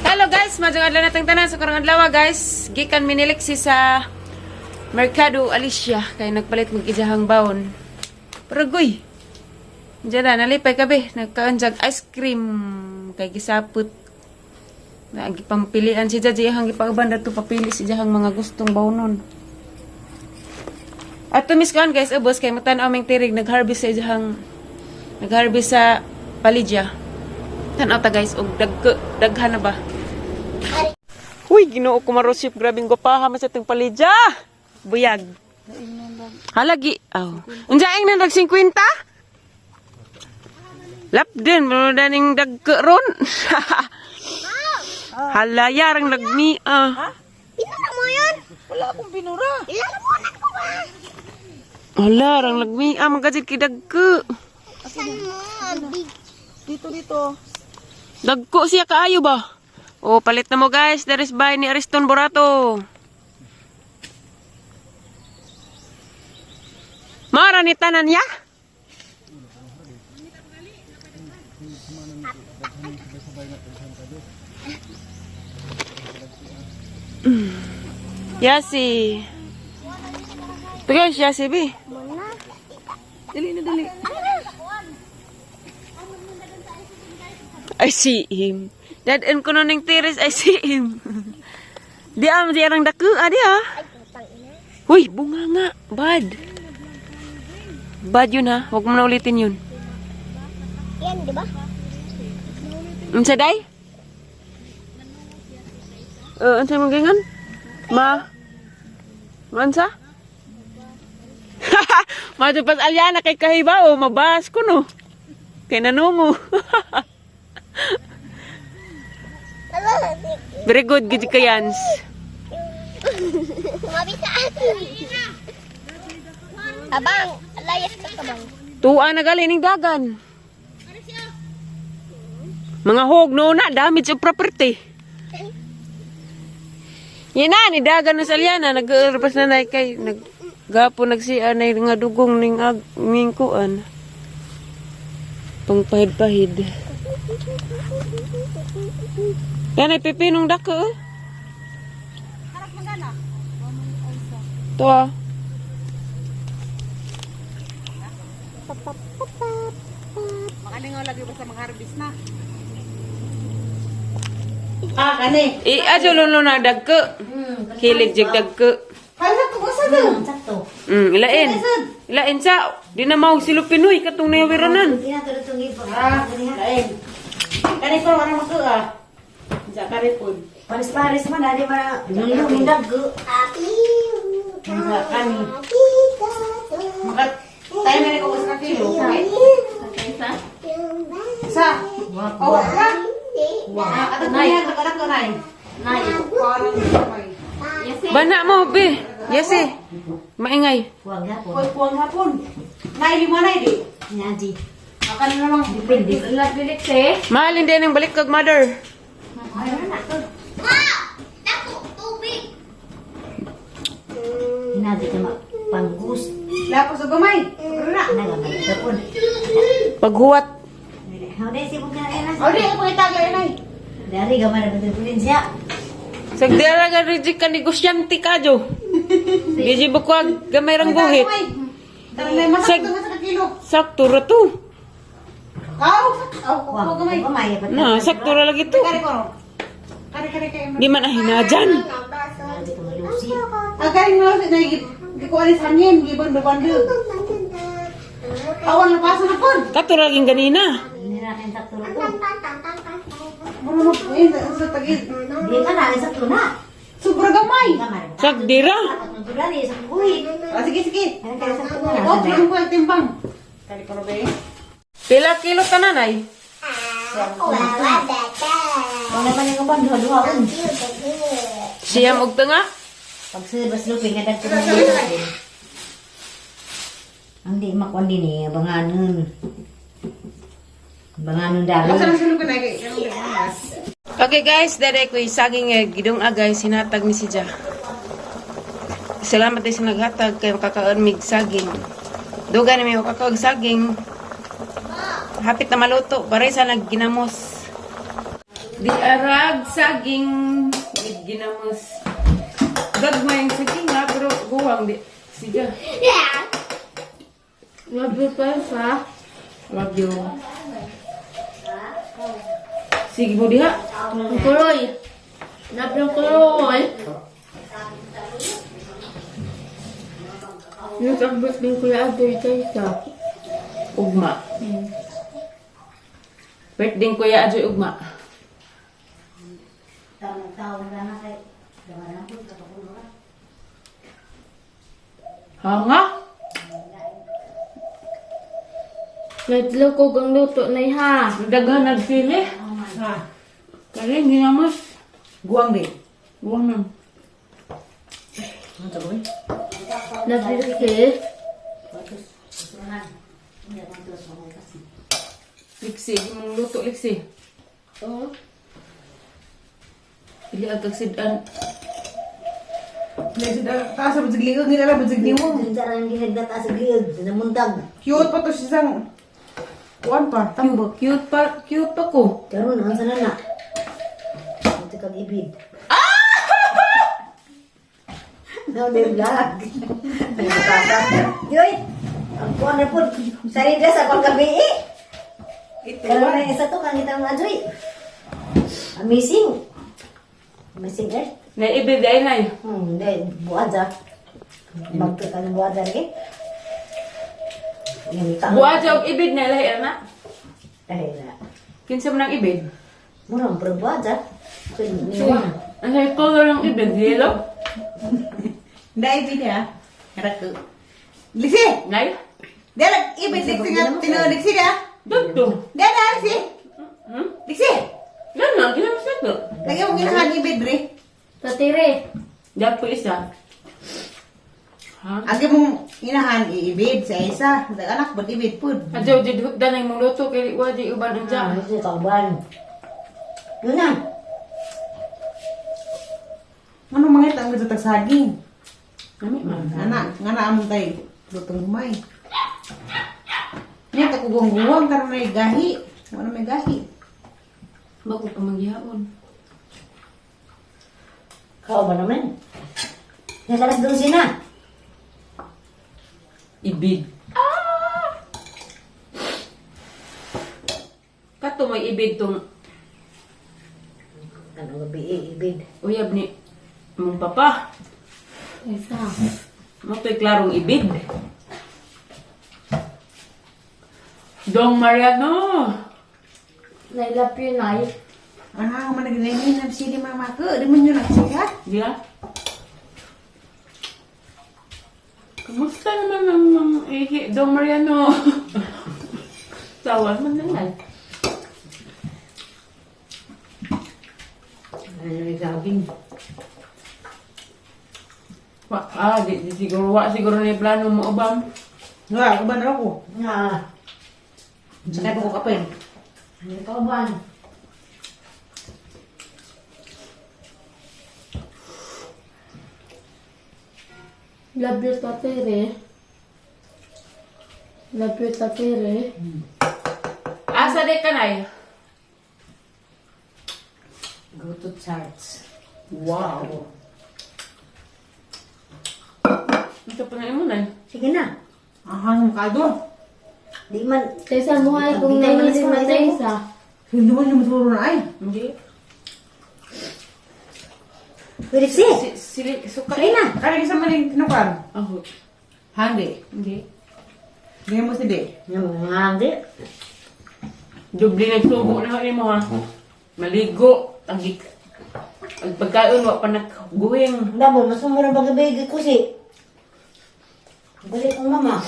Hello guys, majong adlaw natong tanan sa karong adlaw guys. Gikan miniliksi sa Mercado Alicia kay nagpalit mag ijahang baon. Paragoy. Diyan na nalipay kabe, nagkaanjag ice cream kay gisapot. Nagi pampilian si Jaji hang gipauban dato papili si jahang mga gustong baonon. At tumis kan guys, ubos kay matan-aw ming tirig nagharvest sa ijahang nagharvest sa Palidya. Tan-aw ta guys og daghan na ba. Uy, Ginoo ko marosip, grabing gupaha man sa ting Palidya. Buyag. Halagi. Oh. Unjaing nang 50? Lapden mo daning dagke ron. Halayarang nagmi. Ha? Pinura mo yan? Wala akong pinura. Ilalamunan ko ba? Halarang nagmi. Magkajit ki dagke. Asan mo? Dito. Dagko siya kaayo ba? Oh, palit na mo guys. There is by ni Ariston Borato. Mara ni tanan ya? Yasi. Tugas Yasi bi. Dali na dali. I see him. Dad-en ko ning tiris, I see him. Di am di arang daku dia. Huy, bunga nga. Bad. Bad yun ha. Huwag mo na ulitin yun. Yan, di ba? Unsa day? Unsa mong gingan? Mansa? Matupas alyana kay kahibaw, mabas ko no. Kay nanungo. Very good, gid ka yans. Mabisa. Abang, layas ka bang? Tuwa na gali ning dagan. Mga hog no na, damage of property. Yan na, ni dagan na sa alyana, nag-urpas na na kay, gapo nagsiya na nga dugong ning mingkuan. Pangpahid-pahid. Yan ay pipinong dako. Harap mo gana. Ito ah. Makalingaw lagi ba sa mga harvest na? Kani. Ajo lolo na dagko. Hilig jeg dagko. Hala ko sa to. Sakto. Ilain. Ilain sa. Di na mau silo Pinoy katong nayawiranan. Dina to itong ipo. Lain. Kani ko ano ko Sa karipon. Paris man dali ba nulong daggo. Mga kani. Makat tayo na ko sa kilo. Sa. Oh, ka. Ato na yan, ko nai. Nai. Bana mo be. Yesi. Maingay. Puwang hapon. Nai lima nai di. Nyaji. Akan namang dipindi. Bilik eh. Mahalin din ang balik kag mother. Hinadi ka panggus. Lapos sa gamay. Nagamay ka po. Paghuwat. Hawde si bukan enas. Odi, ako itaga yun ay. Dari gamay na betul-betul siya. Sagdara ga reject ka negosyante ka jo. Biji bukwag gamay rang buhit. Masak to sa kilo. Sakto ra to. Wag gamay. Gamay pa. Na, sakto ra lagi to. Kari kayo. Di man ahinajan. Dito malusi. Agarin mo lang na gikualis hangin, gibon bebandu. Awan na paso na pon. Kato ra laging ganina. Ini na kan tak turun ko. Muro mo sa tagid. Di ka na sa tuna. Sobra gamay. Gamay. Sagdira. Dari sa kuwi. Sige. Ano kaya sa tuna? Oh, tulong ko ang timbang. Kari ko be. Pila kilo tananay? Wala pa nang ban dua un. Siyam og tanga. Pag sebas luping nga dagko na. Ang di makon din eh, banganon. Banganon dari. Asa na sulog na kay. Okay guys, dere ko saging gidong agay sinatag ni si Ja. Salamat din sa naghatag kay makakaon mig saging. Duga na may makakaon saging. Hapit na maluto, baray sa nagginamos. Di arag saging ginamos. Gagmay ang saging nga pero guwang di. Sige. Yeah. Love you, Pesa. Love you. Sige mo diha. Ang kuloy. Love you, kuloy. Yung sagbot din Kuya Adoy Tessa. Ugma. Birthday Kuya Ajoy ugma. Taon na na kay. Daman na po kapakulo ka. Ha nga? Nadlo ko gang luto na ha. Daghan nagpili. Ha. Kaya ginamos. Guwang din. Guwang na. Ano to boy? Love you, sis. Liksi, imong luto liksi. Oh. Pili agag sidan. Taas sa badzigliog, nila lang badzigliog. Sinta rin ginagdata sa gilid. Sinamuntag. Cute pa to siya sang... Kuwan pa, tambo. Cute pa ko. Karoon, ang sana na. Ito kag-ibid. No, they vlog. Yoy! Ang kuwan na po. Sarida sa kong gabi eh. Kalau na isa to, kang itang adoy. Amazing. Amazing eh. Naibig ay nay. Hindi. Buwan sa. Magka ka ng buwan sa lagi. Yung tao. Buwa og ibig na lahi na. Dahil na. Kinsa man ang ibig? Murang pero buwan sa. Ang hay color ng ibig, yellow. Dahil din ya. Karak ko. Liksi! Nay? Dahil ibig liksi nga, liksi ka. Dugtong. Dahil liksi! Hmm? Liksi! Yan na, ginamos na to. Lagi mo ginahan ibig re. Tatire. Diyan po isa. Ha? Agi mong inahan iibid sa isa. Anak, ba't ibid po? Adyo, di hugdan na yung luto, kaya wadi uban ang Ah, dyan. ito kaban. Yun na. Ano mga ito ang gusto tagsaging? Nami man. Nga na among tayo. Lutong humay. Ngayon, takugong-guwang karang may gahi. Ano may gahi? Bago pa magyaon. Kau ba naman? Nakalas doon sina. Ibig. Kato may ibig tong Ano gabi eh, ibid. uyab ni mong papa. Tessa. Mato'y klarong ibig. Dong Mariano. I love you, Nay. Ano man naginayin ng sili mama ko? Di mo nyo nagsikat? Dia? Kamusta naman ang ihi, Dong Mariano? Tawan man na yan. Ano yung saging? Di siguro na yung plano mo, Obam. Nga, ako ba na ako? Nga. Sakay ko kapin. Ano yung kaban? Love you, Tatire. Love you, Tatire. Asa de kanay? Go to charts. Wow. Ito pa na mo na. Sige na. Ahang kado. Di man. Tessa, muhay kung nahilig na Tessa. Hindi mo nyo maturo na ay. Hindi. Pwede si. Sili, suka. Sige na. Kaya isa maling tinukan. Aho. Handi. Hindi. Hindi mo si di. Yung hindi. Dubli nagsubo na kami mo ha. Maligo. Agik. Ang pagkaon, wa pa nagguhing. Damo, mas mura bagay ko si. Balik ang mama.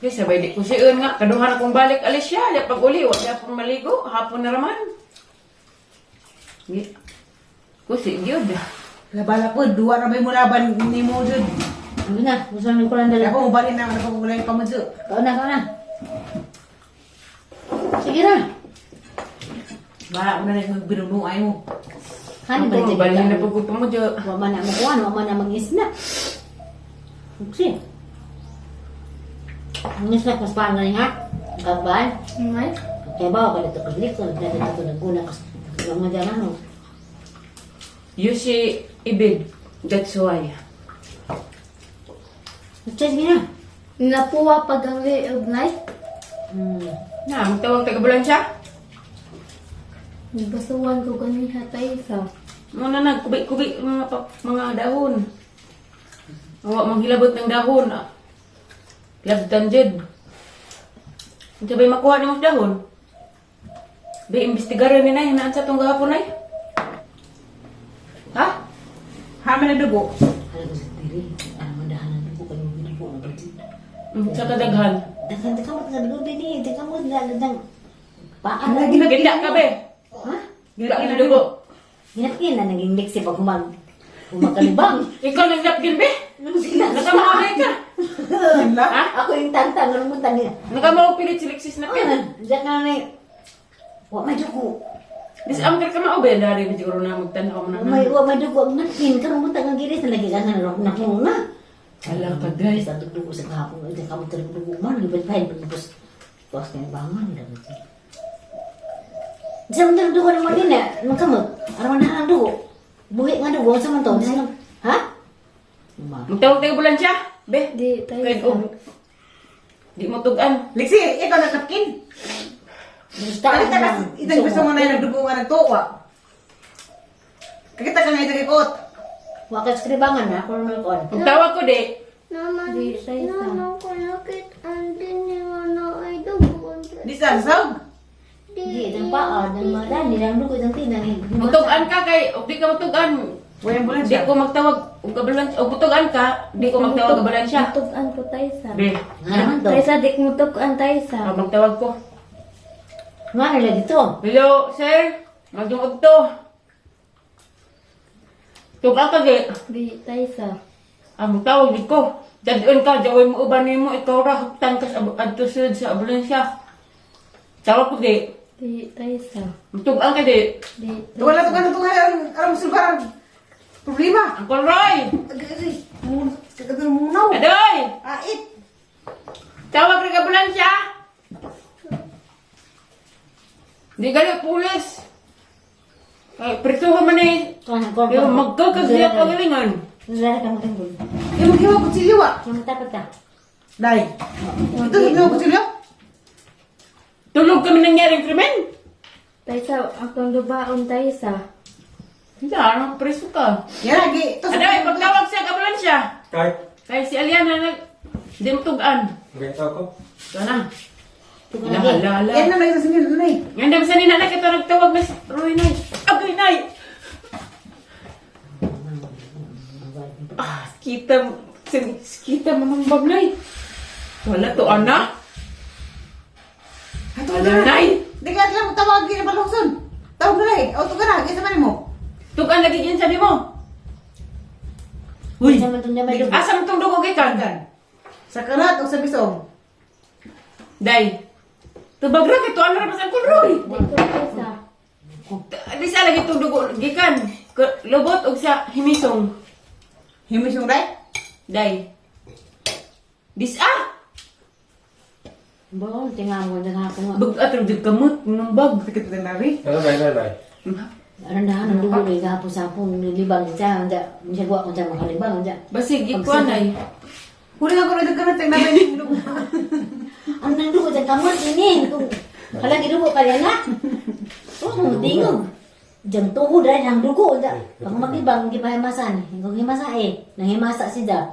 Kasi sabay di ko siyon nga. Kaduhan akong balik alis siya. Di pag uli, wala akong maligo. Hapon na raman. Di. Kusi, gyud. Labala po, duwa na may mulaban ni mo dyan. Ano na, gusto namin ko lang dala. Ako, ubalin na, ako kulay pa mo dyan. Kau na. Sige na. Bala mo na rin magbinunuay mo. Hani ba Ako, ito? balhin na pagkupa mo dyan. Wama na makuha, wama na mangisna. Sige. Ang isna, mas parang nga rin ha. Kaban. Nay? Kaya ba ako dito kaglik, so nagdadito ko naguna kasi mga jalan mo. You si Ibid. That's why. Chay gina. Napuwa pag ang liog nay. Na, magtawag taga-bulan siya. Basuhan ko ganiha Taysa. Muna nagkubi-kubi mga dahon. Awa, manghilabot ng dahon. Labdan dyan. Ang sabay makuha ni mas dahon. Be, imbestigaran ni na, hinaan sa itong gahapon ay. Ha? Haman na dugo. Alam ko sa tiri. Ano mandahanan ko kayo binubo ang bertin. Sa kadaghan. Dagan mo nga dugo din eh. Dagan mo dagang paan. Ganda ka, be. Ha? Ganda ka na dugo. Ginapin na naging liksi pag humakalibang. Ikaw nang napkin, be. Nakamawalay ka. Ha? Ako yung tantang, ano mo tanya? Nakamawag pilit si Lexis na pin. Diyan na na wa may dugo. Dis angker ka mao, be. Dari na siguro na magtanaw mo na. Wa may dugo ang natin. Karon mo tangang giris na lagi ka na muna. Alam ka, guys. Sa dugo sa kahapon. Diyan ka mo dugo man. Gibad-bahin. Tapos, tuwas ka na bangan. Diyan mo dugo naman din eh. Magkamot. Araw na ang dugo. Buhi nga dugo. Sa man to. Ha? Magtawag tayo bulan siya, be. Di Kahit Taysa. di mo tugan. Liksi, ikaw nagkapkin. Bakit ka itang gusto mo na yung nagdugo nga nagtuwa? Kakita ka nga itang ikot. Wakas kribangan na. Kung may kon. Magtawag ko, di. Di Taysa. Di sagsag. Di, itang paa. Itang mga dani. Itang dugo. Itang tinang. Magtugan ka kay, o di ka magtugan. Wayan bulan Di siya. ko magtawag, o kabulan, o butugan ka, di ko magtawag kabulan siya. Mutugan ko Taysa. Be, Nga naman to. Taysa, dik mutugan Taysa. magtawag ko. Nga nila dito. Hello, sir. Magtungog to. Tuga ka, di. Di Taysa. Magtawag di ko. Dadun ka, jaway mo ubanin mo, ikaw ra, huktan ka sa adtusud sa ambulansya. Tawag ko, di. Di Taysa. Magtugan ka, di. Di Wala to ka na itong alam mo sulbaran. Problema. Uncle Roy! Kakadun munaw. Adoy! Ait. Tawag rin ambulansya! Di kayo, pulis! Ay, prisuhan man eh. Pero magkakagsiya pagalingan. Nalala ka mo tanggol. Yung maghiwa ko silyo ah. Yung matapat ka. Day. Ito maghiwa ko silyo. Tulog kami nangyaring krimen. Taysa, akong lubaon Taysa. Hindi, anong preso ka? Yan lagi. Ito Adoy, pagtawag siya ka ambulansya. Kahit, Kaya si Aliana di mo tugaan. ganito ako. Ito na. Ito ka lagi. Lahala. Yan na lang sa sinil na eh. Ngayon dami sa ninanak ito nagtawag na Roy Nay. Agay Nay! Kita mo ng bablay. Wala to, anak. Ato Wala, na. Nay. Di ka lang tawag na balungson. Tawag na lang eh. Auto ka na. Isa man mo. Tugan lagi yun sabi mo. Uy. Naman itong naman dugo. Asa mo itong dugo gikan? Sa karat o sa bisong. Day. Tubagra kito ano ra masan kun Roy. Di ko Taysa. Di sa lagi itong dugo gikan. Lobot og sa himisong. Himis yung day. Day. Dis Bawal, tingnan mo na ako nga. Bag atro jud kamot nung bag. Sakit na nabi. Ano ba, ano ba? Arandahan ang dugo ni gahapon sa hapon nilibang siya. Hindi ko ako siya makalibang siya. Basig ikuan ay. Huli nga ko na ka na tingnan yung dugo. Ang nang dugo dyan kamot ini. Kung halagi dugo kaya na. Oh, tingog. Diyan tuhod ay ang dugo. Pag maglibang, hindi pa himasan. Kung himasa eh. Nang himasa siya.